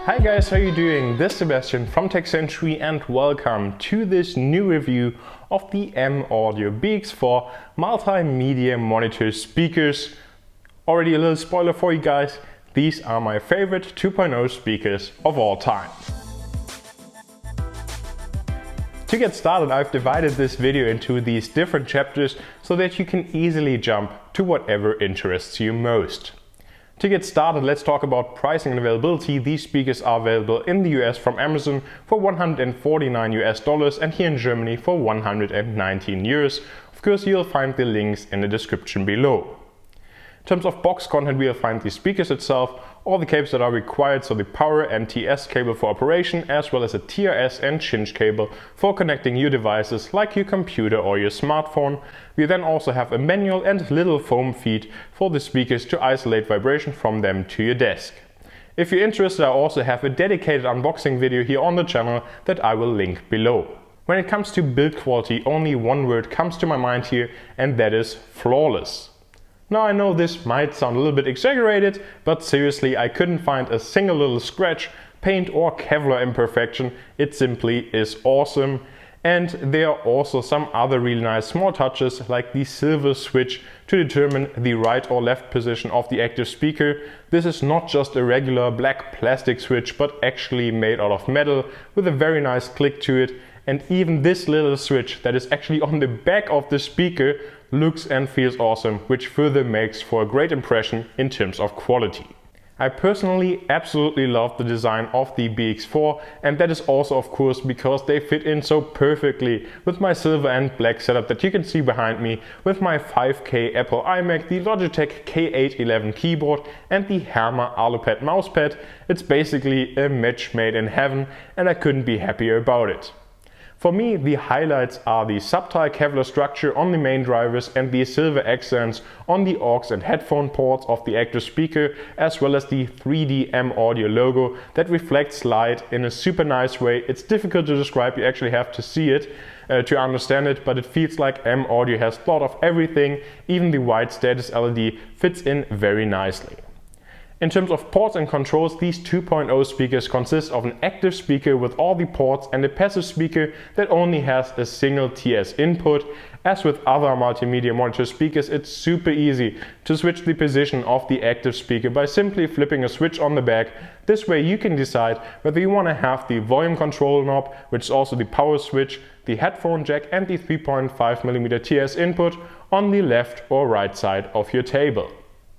Hi guys, how are you doing? This is Sebastian from Tech Century and welcome to this new review of the M Audio BX4 Multimedia Monitors speakers. Already a little spoiler for you guys, these are my favorite 2.0 speakers of all time. To get started, I've divided this video into these different chapters so that you can easily jump to whatever interests you most. To get started, let's talk about pricing and availability. These speakers are available in the US from Amazon for $149 and here in Germany for 119 euros. Of course, you'll find the links in the description below. In terms of box content, we'll find the speakers itself, all the cables that are required, so the power and TS cable for operation, as well as a TRS and cinch cable for connecting your devices like your computer or your smartphone. We then also have a manual and little foam feet for the speakers to isolate vibration from them to your desk. If you're interested, I also have a dedicated unboxing video here on the channel that I will link below. When it comes to build quality, only one word comes to my mind here, and that is flawless. Now I know this might sound a little bit exaggerated, but seriously, I couldn't find a single little scratch, paint or Kevlar imperfection. It simply is awesome. And there are also some other really nice small touches, like the silver switch to determine the right or left position of the active speaker. This is not just a regular black plastic switch, but actually made out of metal with a very nice click to it. And even this little switch that is actually on the back of the speaker looks and feels awesome, which further makes for a great impression in terms of quality. I personally absolutely love the design of the BX4, and that is also of course because they fit in so perfectly with my silver and black setup that you can see behind me, with my 5K Apple iMac, the Logitech K811 keyboard and the Hammer Alupad mousepad. It's basically a match made in heaven and I couldn't be happier about it. For me, the highlights are the subtle Kevlar structure on the main drivers and the silver accents on the aux and headphone ports of the active speaker, as well as the 3D M Audio logo that reflects light in a super nice way. It's difficult to describe, you actually have to see it to understand it, but it feels like M Audio has thought of everything. Even the white status LED fits in very nicely. In terms of ports and controls, these 2.0 speakers consist of an active speaker with all the ports and a passive speaker that only has a single TS input. As with other multimedia monitor speakers, it's super easy to switch the position of the active speaker by simply flipping a switch on the back. This way you can decide whether you want to have the volume control knob, which is also the power switch, the headphone jack and the 3.5mm TS input on the left or right side of your table.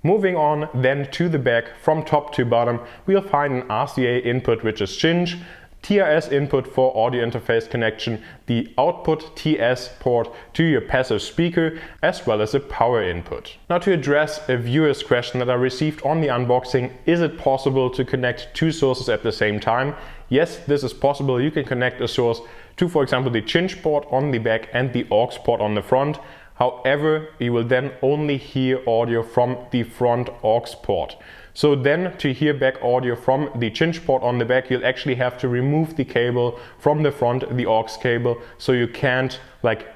Moving on then to the back, from top to bottom, we'll find an RCA input, which is cinch, TRS input for audio interface connection, the output TS port to your passive speaker, as well as a power input. Now, to address a viewer's question that I received on the unboxing, is it possible to connect two sources at the same time? Yes, this is possible. You can connect a source to, for example, the cinch port on the back and the aux port on the front. However, you will then only hear audio from the front aux port. So then to hear back audio from the cinch port on the back, you'll actually have to remove the cable from the front, the aux cable, so you can't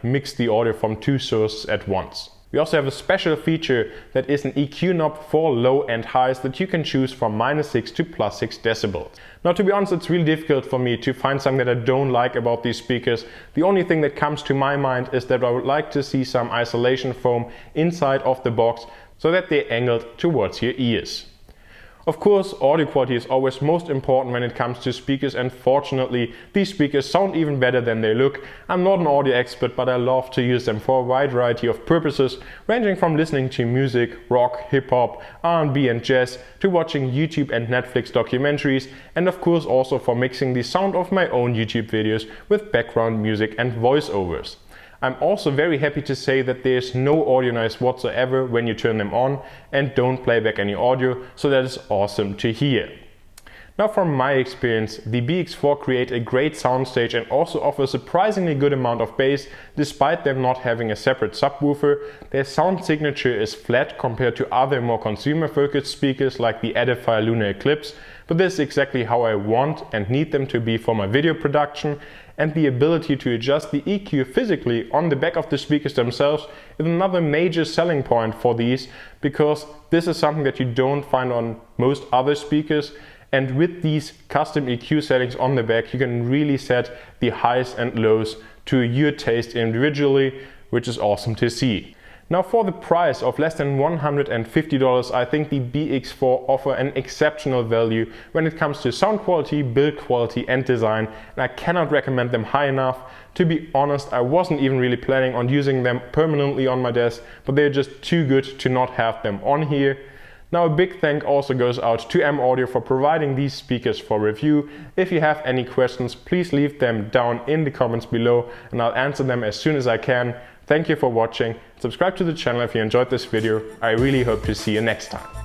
mix the audio from two sources at once. We also have a special feature that is an EQ knob for low and highs that you can choose from -6 to +6 decibels. Now, to be honest, it's really difficult for me to find something that I don't like about these speakers. The only thing that comes to my mind is that I would like to see some isolation foam inside of the box so that they're angled towards your ears. Of course, audio quality is always most important when it comes to speakers, and fortunately these speakers sound even better than they look. I'm not an audio expert, but I love to use them for a wide variety of purposes, ranging from listening to music, rock, hip-hop, R&B and jazz, to watching YouTube and Netflix documentaries, and of course also for mixing the sound of my own YouTube videos with background music and voiceovers. I'm also very happy to say that there's no audio noise whatsoever when you turn them on and don't play back any audio, so that is awesome to hear. Now, from my experience, the BX4 create a great soundstage and also offer a surprisingly good amount of bass, despite them not having a separate subwoofer. Their sound signature is flat compared to other more consumer-focused speakers like the Edifier Lunar Eclipse, but this is exactly how I want and need them to be for my video production. And the ability to adjust the EQ physically on the back of the speakers themselves is another major selling point for these, because this is something that you don't find on most other speakers. And with these custom EQ settings on the back, you can really set the highs and lows to your taste individually, which is awesome to see. Now for the price of less than $150, I think the BX4 offer an exceptional value when it comes to sound quality, build quality and design, and I cannot recommend them high enough. To be honest, I wasn't even really planning on using them permanently on my desk, but they're just too good to not have them on here. Now a big thank also goes out to M Audio for providing these speakers for review. If you have any questions, please leave them down in the comments below and I'll answer them as soon as I can. Thank you for watching. Subscribe to the channel if you enjoyed this video. I really hope to see you next time.